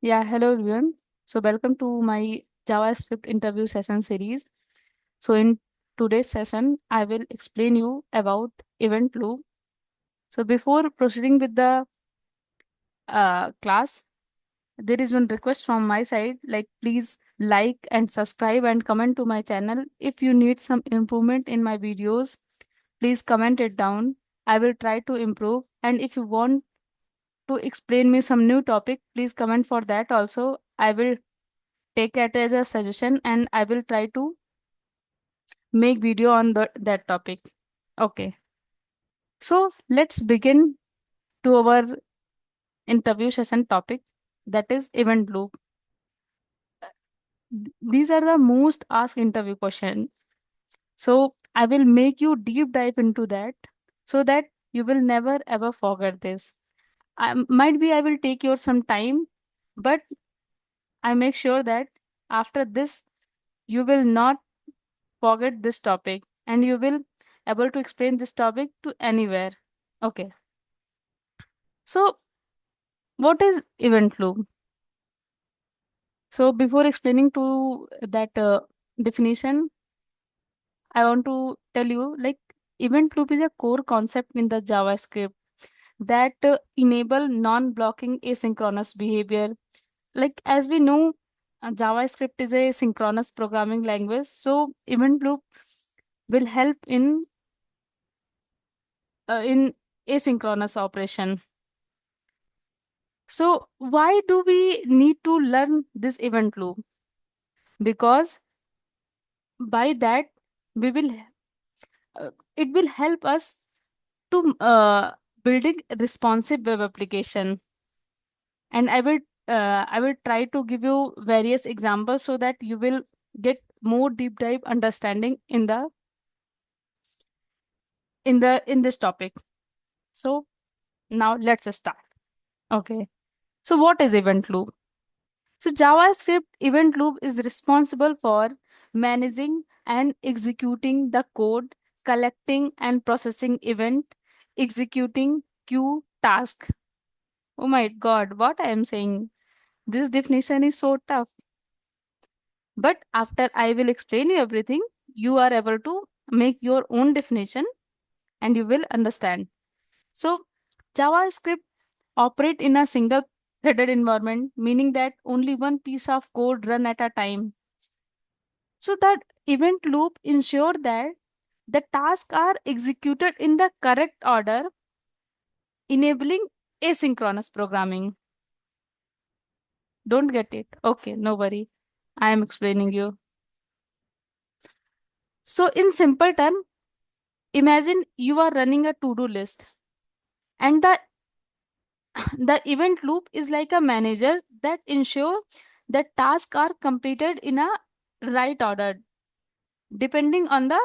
Yeah, hello everyone. So welcome to my JavaScript interview session series. So in today's session, I will explain you about event loop. So before proceeding with the class, there is one request from my side. Like please like and subscribe and comment to my channel. If you need some improvement in my videos, please comment it down. I will try to improve. And if you want to explain me some new topic, please comment for that also. I will take it as a suggestion and I will try to make video on that topic. Okay. So let's begin to our interview session topic, that is event loop. These are the most asked interview question. So I will make you deep dive into that so that you will never ever forget this. Might be I will take your some time, but I make sure that after this you will not forget this topic and you will able to explain this topic to anywhere. Okay. So what is event loop? So before explaining to that definition, I want to tell you like event loop is a core concept in the JavaScript that enable non-blocking asynchronous behavior. Like as we know, JavaScript is a synchronous programming language, so event loop will help in asynchronous operation. So why do we need to learn this event loop? Because by that we will it will help us to building responsive web application. And I will try to give you various examples so that you will get more deep dive understanding in this topic. So now let's start. Okay. So what is event loop? So JavaScript event loop is responsible for managing and executing the code, collecting and processing event, executing queue task. Oh my god, what I am saying. This definition is so tough. But after I will explain you everything, you are able to make your own definition and you will understand. So JavaScript operate in a single threaded environment, meaning that only one piece of code run at a time. So that event loop ensure that the tasks are executed in the correct order, enabling asynchronous programming. Don't get it? Okay, no worry. I am explaining you. So in simple term, imagine you are running a to-do list and the event loop is like a manager that ensure that tasks are completed in a right order depending on the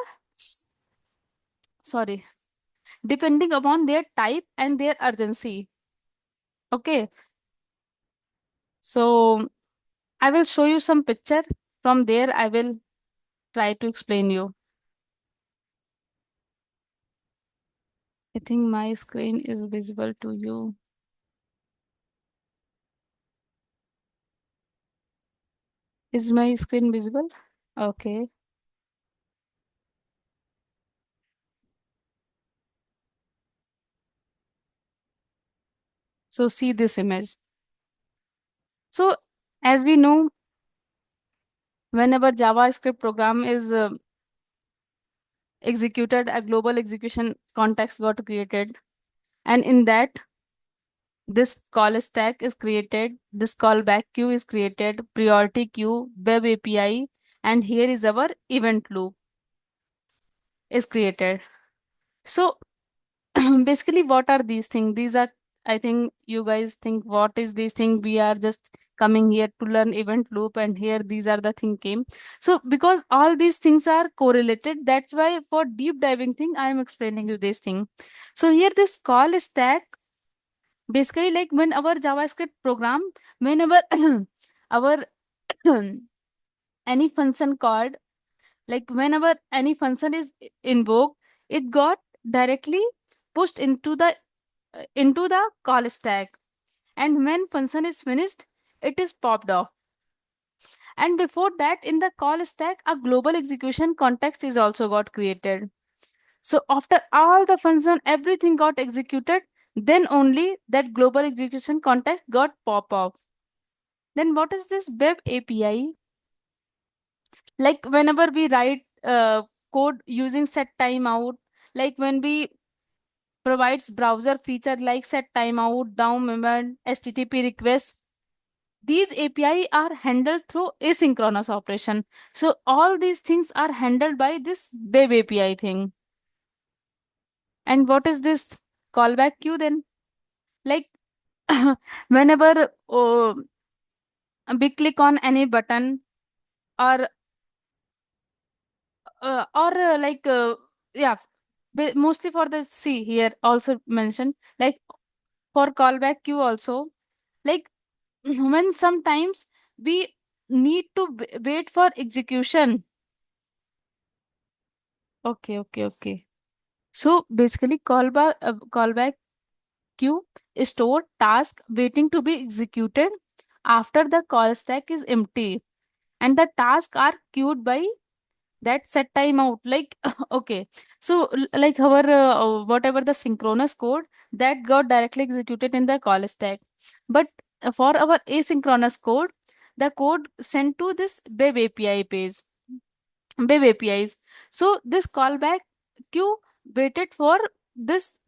sorry depending upon their type and their urgency. Okay, so I will show you some picture. From there I will try to explain you. I think my screen is visible to you. Is my screen visible? Okay, so see this image. So as we know, whenever JavaScript program is executed, a global execution context got created, and in that this call stack is created, this callback queue is created, priority queue, web API, and here is our event loop is created. So basically what are these things? These are, I think you guys think what is this thing? We are just coming here to learn event loop and here these are the thing came. So because all these things are correlated, that's why for deep diving thing I am explaining you this thing. So here this call stack basically like when our JavaScript program, whenever our any function called, like whenever any function is invoked, it got directly pushed into the call stack, and when function is finished, it is popped off. And before that, in the call stack, a global execution context is also got created. So after all the function, everything got executed, then only that global execution context got pop off. Then what is this web API? Like whenever we write code using set timeout, like when we provides browser feature like set timeout, down moment, HTTP requests, these API are handled through asynchronous operation. So all these things are handled by this web API thing. And what is this callback queue then? Like whenever we click on any button, or like yeah, mostly for the C here also mentioned, like for callback queue also, like when sometimes we need to wait for execution. Okay. So basically callback queue is stored task waiting to be executed after the call stack is empty, and the tasks are queued by that set timeout. Like okay, so like our whatever the synchronous code that got directly executed in the call stack, but for our asynchronous code, the code sent to this web API page, web APIs. So this callback queue waited for this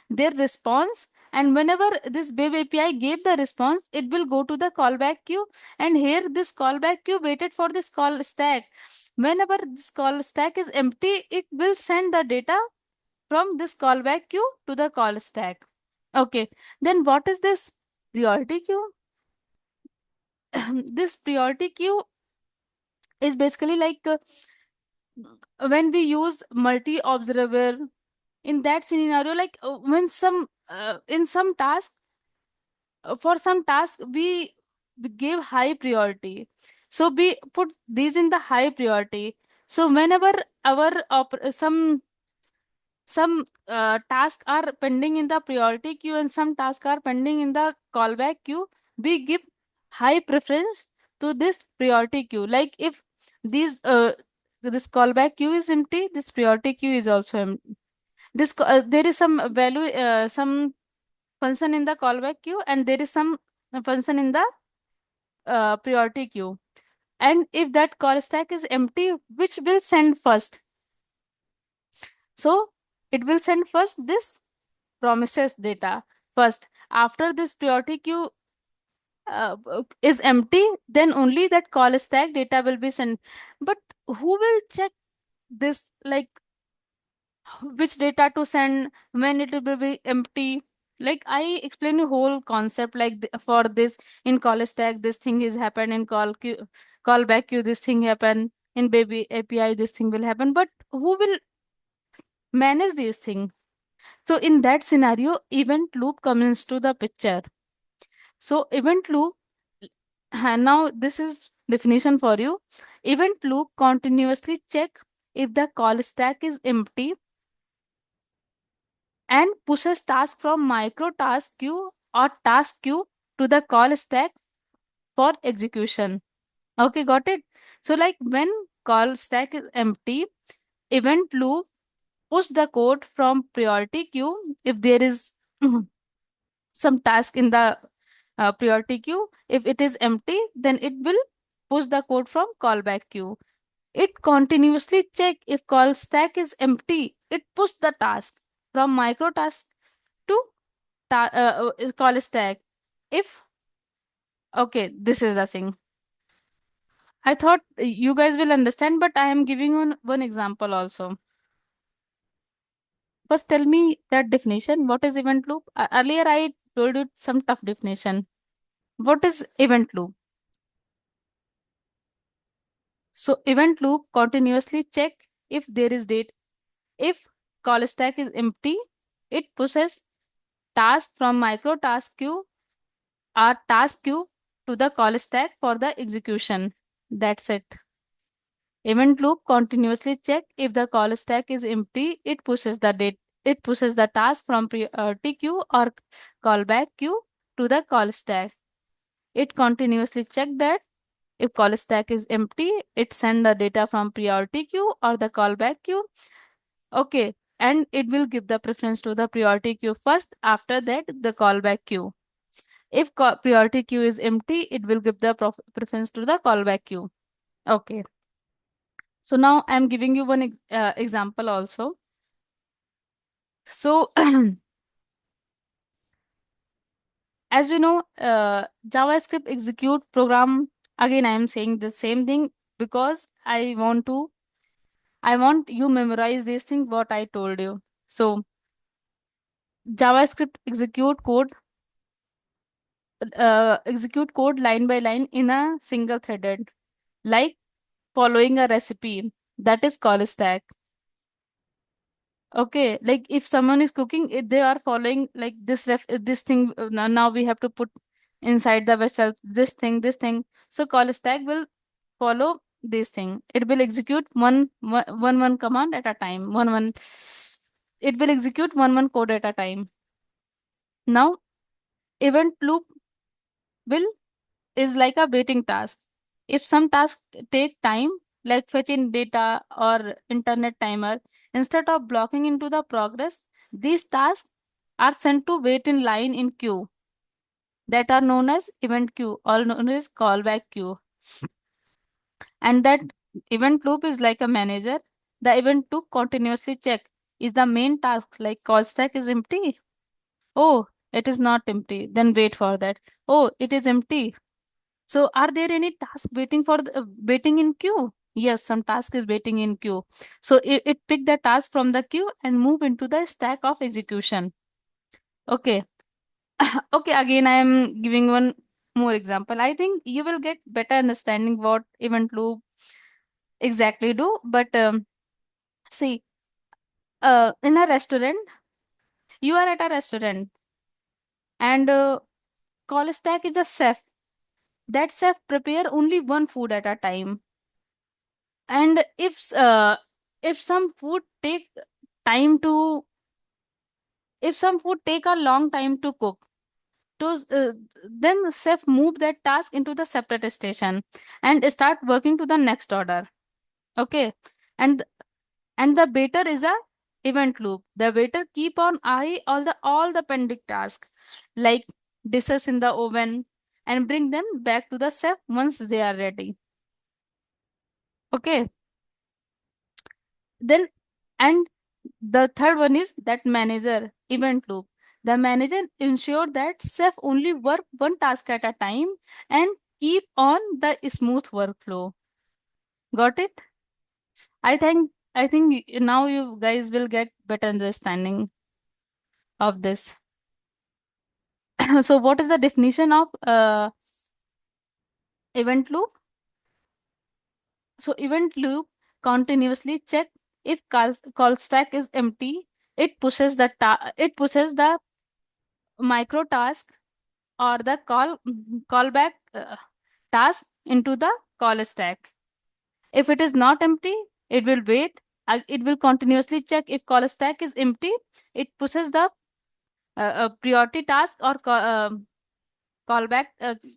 their response, and whenever this web API gave the response, it will go to the callback queue. And here this callback queue waited for this call stack. Whenever this call stack is empty, it will send the data from this callback queue to the call stack. Okay, then what is this priority queue? This priority queue is basically like when we use multi observer, in that scenario, like when some in some task, for some task we give high priority, so we put these in the high priority. So whenever our some tasks are pending in the priority queue and some tasks are pending in the callback queue, we give high preference to this priority queue. Like if these this callback queue is empty, this priority queue is also empty. There is some value, some function in the callback queue, and there is some function in the priority queue. And if that call stack is empty, which will send first? So it will send first this promises data first. After this priority queue is empty, then only that call stack data will be sent. But who will check this, like which data to send when it will be empty? Like I explained the whole concept, like for this in call stack this thing is happen, in call back queue this thing happen, in baby API this thing will happen, but who will manage these things? So in that scenario, event loop comes into the picture. So event loop, and now this is definition for you. Event loop continuously check if the call stack is empty and pushes task from micro task queue or task queue to the call stack for execution. Okay, got it? So like when call stack is empty, event loop push the code from priority queue if there is some task in the priority queue. If it is empty, then it will push the code from callback queue. It continuously check if call stack is empty. It push the task from micro task to is call stack. If okay, this is the thing. I thought you guys will understand, but I am giving one example also. First, tell me that definition. What is event loop? Earlier, I told you some tough definition. What is event loop? So event loop continuously check if there is date. If call stack is empty, it pushes task from micro task queue or task queue to the call stack for the execution. That's it. Event loop continuously check if the call stack is empty. It pushes the date. It pushes the task from priority queue or callback queue to the call stack. it continuously check that if call stack is empty, it send the data from priority queue or the callback queue. Okay, and it will give the preference to the priority queue first, after that the callback queue. If priority queue is empty, it will give the preference to the callback queue. Okay, so now I'm giving you one example also. So as we know, JavaScript execute program, again I am saying the same thing because I want you memorize this thing what I told you. So JavaScript execute code line by line in a single threaded, like following a recipe, that is call stack. Okay, like if someone is cooking, they are following like this thing. Now we have to put inside the vessel this thing. So call stack will follow this thing. It will execute one command at a time. It will execute one code at a time. Now event loop will is like a waiting task. If some tasks take time, like fetching data or internet timer, instead of blocking into the progress, these tasks are sent to wait in line in queue that are known as event queue or known as callback queue. And that event loop is like a manager. The event loop continuously check is the main task like call stack is empty. Oh, it is not empty. Then wait for that. Oh, it is empty. So are there any tasks waiting for waiting in queue? Yes, some task is waiting in queue. So it pick the task from the queue and move into the stack of execution. Okay. Okay, again I am giving one more example. I think you will get better understanding what event loop exactly do. But see, in a restaurant, you are at a restaurant and call stack is a chef. That chef prepare only one food at a time. And if some food take time to if some food take a long time to cook, those then chef move that task into the separate station and start working to the next order. Okay, and the waiter is a event loop. The waiter keep on eye all the pending tasks like dishes in the oven and bring them back to the chef once they are ready. Okay, then and the third one is that manager event loop. The manager ensure that chef only work one task at a time and keep on the smooth workflow. Got it? I think now you guys will get better understanding of this. So what is the definition of event loop? So event loop continuously check if call stack is empty. It pushes the micro task or the callback task into the call stack. If it is not empty, it will wait. It will continuously check if call stack is empty. It pushes the priority task or callback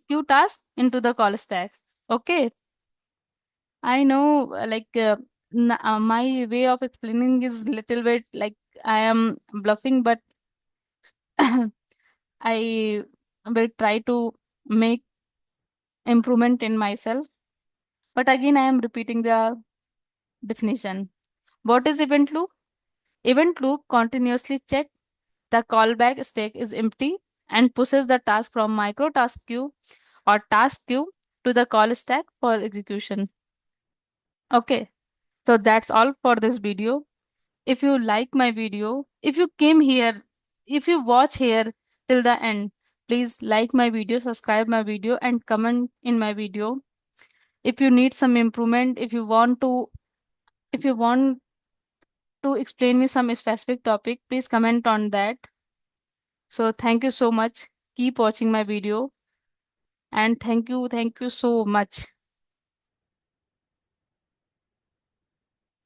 queue task into the call stack. Okay, I know my way of explaining is little bit like I am bluffing, but I will try to make improvement in myself. But again, I am repeating the definition. What is event loop? Event loop continuously check the callback stack is empty and pushes the task from micro task queue or task queue to the call stack for execution. Okay, so that's all for this video. If you like my video, if you watch here till the end, please like my video, subscribe my video and comment in my video. If you need some improvement, if you want to explain me some specific topic, please comment on that. So thank you so much. Keep watching my video and thank you so much.